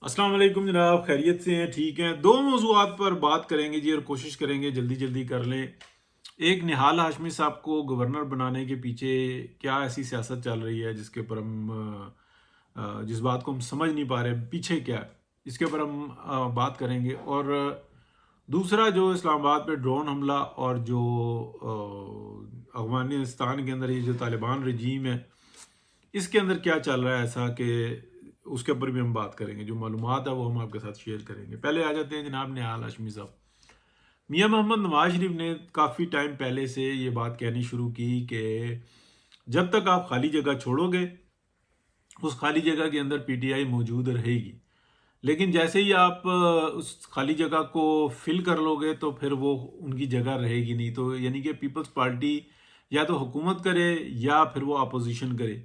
अस्सलाम वालेकुम जनाब, खैरियत से हैं? ठीक हैं। दो मौज़ूआत पर बात करेंगे जी और कोशिश करेंगे जल्दी जल्दी कर लें। एक, निहाल हाशमी साहब को गवर्नर बनाने के पीछे क्या ऐसी सियासत चल रही है जिसके ऊपर हम जिस बात को हम समझ नहीं पा रहे पीछे क्या है, इसके ऊपर हम बात करेंगे। और दूसरा, जो इस्लामाबाद पे ड्रोन हमला और जो अफगानिस्तान के अंदर ये जो तालिबान रजीम है, इसके अंदर क्या चल रहा है ऐसा कि उसके ऊपर भी हम बात करेंगे। जो मालूमात है वो हम आपके साथ शेयर करेंगे। पहले आ जाते हैं जनाब निहाल हाशमी साहब। मियां मोहम्मद नवाज शरीफ ने काफ़ी टाइम पहले से ये बात कहनी शुरू की कि जब तक आप खाली जगह छोड़ोगे, उस खाली जगह के अंदर पीटीआई मौजूद रहेगी। लेकिन जैसे ही आप उस खाली जगह को फिल कर लोगे तो फिर वो उनकी जगह रहेगी नहीं। तो यानी कि पीपल्स पार्टी या तो हुकूमत करे या फिर वो अपोजिशन करे।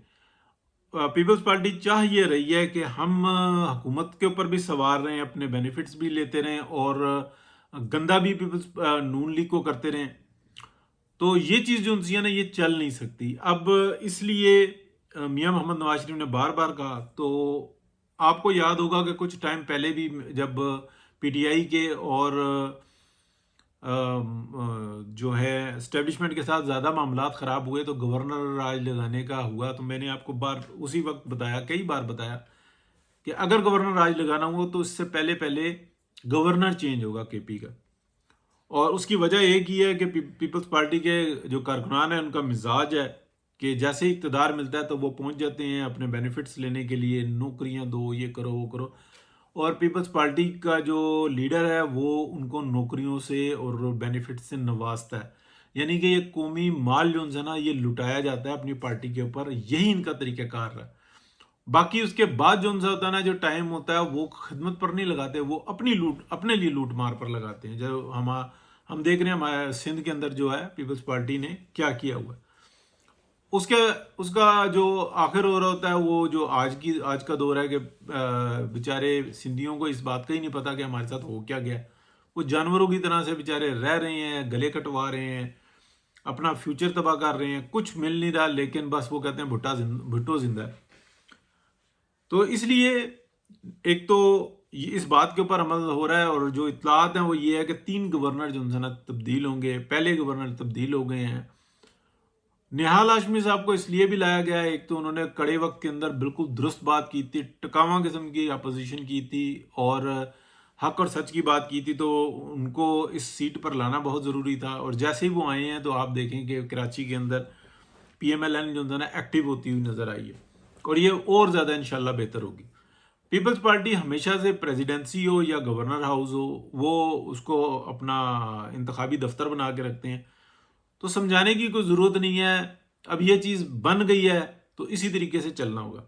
पीपल्स पार्टी चाह ये रही है कि हम हुकूमत के ऊपर भी सवार रहें, अपने बेनिफिट्स भी लेते रहें और गंदा भी पीपल्स नून लीग को करते रहें। तो ये चीज़ जो उनसी है ना, ये चल नहीं सकती। अब इसलिए मियां मोहम्मद नवाज शरीफ ने बार बार कहा। तो आपको याद होगा कि कुछ टाइम पहले भी जब पीटीआई के और जो है इस्टेब्लिशमेंट के साथ ज़्यादा मामलात ख़राब हुए तो गवर्नर राज लगाने का हुआ। तो मैंने आपको बार उसी वक्त बताया, कई बार बताया कि अगर गवर्नर राज लगाना हुआ तो इससे पहले पहले गवर्नर चेंज होगा केपी का। और उसकी वजह एक ही है कि पीपल्स पार्टी के जो कारकुनान है उनका मिजाज है कि जैसे ही इक़्तिदार मिलता है तो वो पहुंच जाते हैं अपने बेनिफिट्स लेने के लिए, नौकरियां दो, ये करो वो करो। और पीपल्स पार्टी का जो लीडर है वो उनको नौकरियों से और बेनिफिट से नवाजता है। यानी कि ये कौमी माल जो है ना, ये लुटाया जाता है अपनी पार्टी के ऊपर। यही इनका तरीक़ाकार है। बाकी उसके बाद जो उनसे होता है ना, जो टाइम होता है वो खिदमत पर नहीं लगाते, वो अपनी लूट, अपने लिए लूट मार पर लगाते हैं। जो हम देख रहे हैं हमारे सिंध के अंदर जो है पीपल्स पार्टी ने क्या किया हुआ है। उसके उसका जो आखिर हो रहा होता है, वो जो आज का दौर है कि बेचारे सिंधियों को इस बात का ही नहीं पता कि हमारे साथ हो क्या गया। वो जानवरों की तरह से बेचारे रह रहे हैं, गले कटवा रहे हैं, अपना फ्यूचर तबाह कर रहे हैं, कुछ मिल नहीं रहा। लेकिन बस वो कहते हैं भुट्टो जिंदा है। तो इसलिए एक तो इस बात के ऊपर अमल हो रहा है। और जो इतलात हैं वो ये है कि 3 गवर्नर जो है ना तब्दील होंगे। पहले गवर्नर तब्दील हो गए हैं। निहाल हाशमी साहब को इसलिए भी लाया गया है, एक तो उन्होंने कड़े वक्त के अंदर बिल्कुल दुरुस्त बात की थी, टकावा किस्म की अपोजिशन की थी और हक और सच की बात की थी। तो उनको इस सीट पर लाना बहुत ज़रूरी था। और जैसे ही वो आए हैं तो आप देखें कि कराची के अंदर पीएमएलएन जो है ना एक्टिव होती हुई नज़र आई है। और ये और ज़्यादा इंशाल्लाह बेहतर होगी। पीपल्स पार्टी हमेशा से प्रेसिडेंसी हो या गवर्नर हाउस हो, वो उसको अपना इंतखाबी दफ्तर बना के रखते हैं। तो समझाने की कोई ज़रूरत नहीं है। अब ये चीज़ बन गई है तो इसी तरीके से चलना होगा।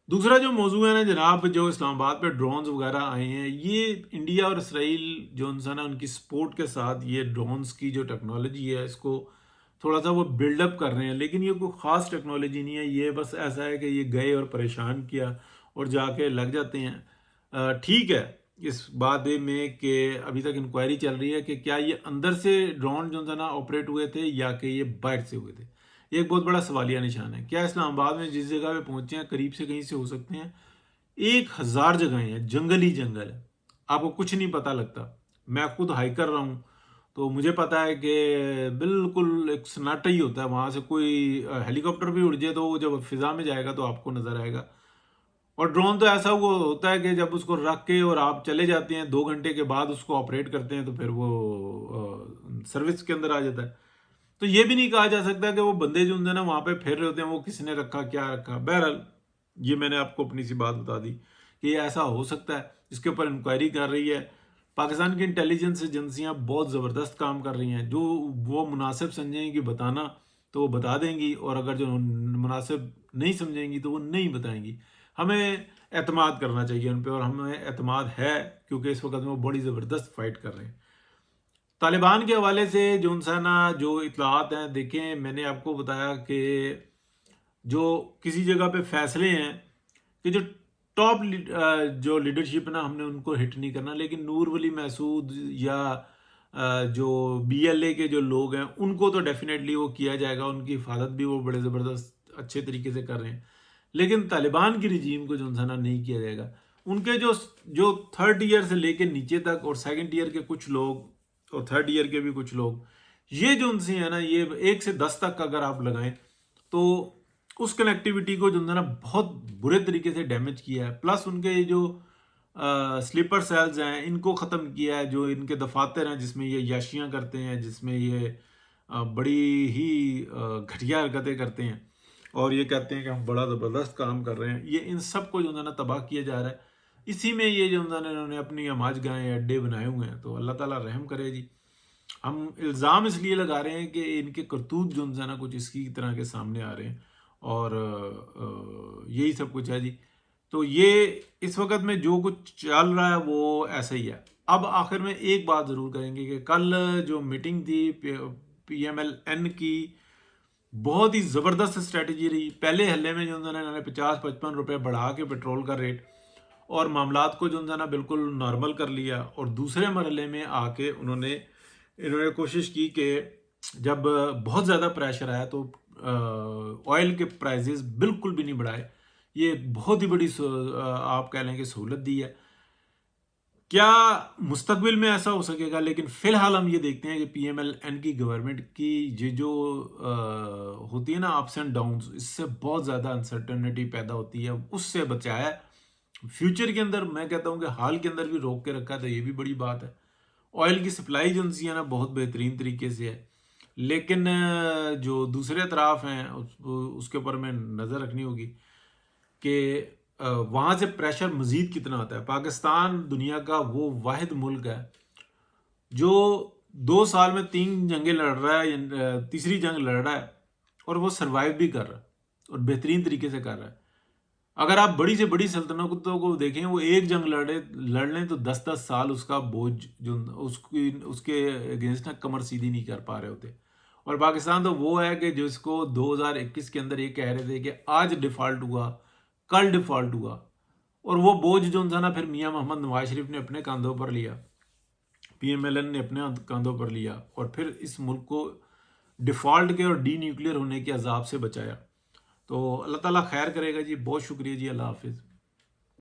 दूसरा जो मौजू है ना जनाब, जो इस्लामाबाद पे ड्रोन्स वगैरह आए हैं, ये इंडिया और इसराइल जो है ना उनकी सपोर्ट के साथ ये ड्रोन्स की जो टेक्नोलॉजी है इसको थोड़ा सा वो बिल्डअप कर रहे हैं। लेकिन ये कोई ख़ास टेक्नोलॉजी नहीं है। ये बस ऐसा है कि ये गए और परेशान किया और जाके लग जाते हैं। ठीक है, इस बात में कि अभी तक इंक्वायरी चल रही है कि क्या ये अंदर से ड्रोन जो था ना ऑपरेट हुए थे या कि ये बाहर से हुए थे। ये एक बहुत बड़ा सवालिया निशान है। क्या इस्लामाबाद में जिस जगह पे पहुंचे हैं करीब से कहीं से हो सकते हैं? 1000 जगहें हैं, जंगल ही जंगल है, आपको कुछ नहीं पता लगता। मैं खुद हाइक कर रहा हूँ तो मुझे पता है कि बिल्कुल एक सन्नाटा ही होता है। वहां से कोई हेलीकॉप्टर भी उड़ जाए तो वो जब फिजा में जाएगा तो आपको नजर आएगा। और ड्रोन तो ऐसा वो होता है कि जब उसको रख के और आप चले जाते हैं 2 घंटे के बाद उसको ऑपरेट करते हैं तो फिर वो सर्विस के अंदर आ जाता है। तो ये भी नहीं कहा जा सकता कि वो बंदे जो होंगे ना वहां पे फिर रहे होते हैं वो किसने रखा क्या रखा। बहरहाल ये मैंने आपको अपनी सी बात बता दी कि ये ऐसा हो सकता है। इसके ऊपर इंक्वायरी कर रही है। पाकिस्तान की इंटेलिजेंस एजेंसियां बहुत ज़बरदस्त काम कर रही हैं। जो वो मुनासिब समझेंगी बताना तो वो बता देंगी, और अगर जो मुनासिब नहीं समझेंगी तो वो नहीं बताएंगी। हमें एतमाद करना चाहिए उन पर, और हमें एतमाद है क्योंकि इस वक्त में वो बड़ी ज़बरदस्त फाइट कर रहे हैं। तालिबान के हवाले से जो ना जो इतलात हैं, देखें मैंने आपको बताया कि जो किसी जगह पे फैसले हैं कि जो टॉप जो लीडरशिप है ना, हमने उनको हिट नहीं करना। लेकिन नूर वली महसूद या जो बीएलए के जो लोग हैं उनको तो डेफिनेटली वो किया जाएगा। उनकी हिफाजत भी वो बड़े ज़बरदस्त अच्छे तरीके से कर रहे हैं। लेकिन तालिबान की रजीम को जो है ना नहीं किया जाएगा। ان کے جو تھرڈ ایئر سے لے کے نیچے تک اور سیکنڈ ایئر کے کچھ لوگ اور تھرڈ ایئر کے بھی کچھ لوگ، یہ جو ان سے ہے نا، یہ 1 سے 10 تک اگر آپ لگائیں تو اس کنیکٹیوٹی کو جو ہے نا بہت برے طریقے سے ڈیمیج کیا ہے. پلس ان کے جو سلیپر سیلز ہیں ان کو ختم کیا ہے، جو ان کے دفاتر ہیں جس میں یہ یاشیاں کرتے ہیں، جس میں یہ بڑی ہی گھٹیا حرکتیں کرتے ہیں اور یہ کہتے ہیں کہ ہم بڑا زبردست کام کر رہے ہیں. یہ ان سب کو جو ہے نا تباہ کیا جا رہا ہے. اسی میں یہ جو انہوں نے اپنی ہماج گاہیں اڈے بنائے ہوئے ہیں. تو اللہ تعالیٰ رحم کرے جی. ہم الزام اس لیے لگا رہے ہیں کہ ان کے کرتوت جو ہے نا کچھ اس کی طرح کے سامنے آ رہے ہیں اور یہی سب کچھ ہے جی. تو یہ اس وقت میں جو کچھ چل رہا ہے وہ ایسا ہی ہے. اب آخر میں ایک بات ضرور کریں گے کہ کل جو میٹنگ تھی پی ایم ایل این کی، بہت ہی زبردست اسٹریٹجی رہی. پہلے حلے میں جو انہوں نے 50-55 روپے بڑھا کے پیٹرول کا ریٹ اور معاملات کو جو ہے نا بالکل نارمل کر لیا، اور دوسرے مرحلے میں آ کے انہوں نے کوشش کی کہ جب بہت زیادہ پریشر آیا تو آئل کے پرائزز بالکل بھی نہیں بڑھائے. یہ بہت ہی بڑی آپ کہہ لیں کہ سہولت دی ہے. کیا مستقبل میں ایسا ہو سکے گا؟ لیکن فی الحال ہم یہ دیکھتے ہیں کہ پی ایم ایل این کی گورنمنٹ کی یہ جو ہوتی ہے نا اپس اینڈ ڈاؤنز، اس سے بہت زیادہ انسرٹنٹی پیدا ہوتی ہے. اس سے بچایا فیوچر کے اندر. میں کہتا ہوں کہ حال کے اندر بھی روک کے رکھا تھا، یہ بھی بڑی بات ہے. آئل کی سپلائی جو ہے نا بہت بہترین طریقے سے ہے، لیکن جو دوسرے اطراف ہیں اس کے اوپر میں نظر رکھنی ہوگی کہ وہاں سے پریشر مزید کتنا آتا ہے. پاکستان دنیا کا وہ واحد ملک ہے جو 2 سال میں 3 جنگیں لڑ رہا ہے، تیسری جنگ لڑ رہا ہے اور وہ سروائیو بھی کر رہا ہے اور بہترین طریقے سے کر رہا ہے. اگر آپ بڑی سے بڑی سلطنتوں کو دیکھیں، وہ ایک جنگ لڑ لیں تو 10-10 سال اس کا بوجھ جو اس کے اگینسٹ کمر سیدھی نہیں کر پا رہے ہوتے. اور پاکستان تو وہ ہے کہ جس کو 2021 کے اندر یہ کہہ رہے تھے کہ آج ڈیفالٹ ہوا، کل ڈیفالٹ ہوا، اور وہ بوجھ جو تھا نا پھر میاں محمد نواز شریف نے اپنے کاندھوں پر لیا، پی ایم ایل این نے اپنے کاندھوں پر لیا اور پھر اس ملک کو ڈیفالٹ کے اور ڈی نیوکلیئر ہونے کے عذاب سے بچایا. تو اللہ تعالیٰ خیر کرے گا جی. بہت شکریہ جی. اللہ حافظ.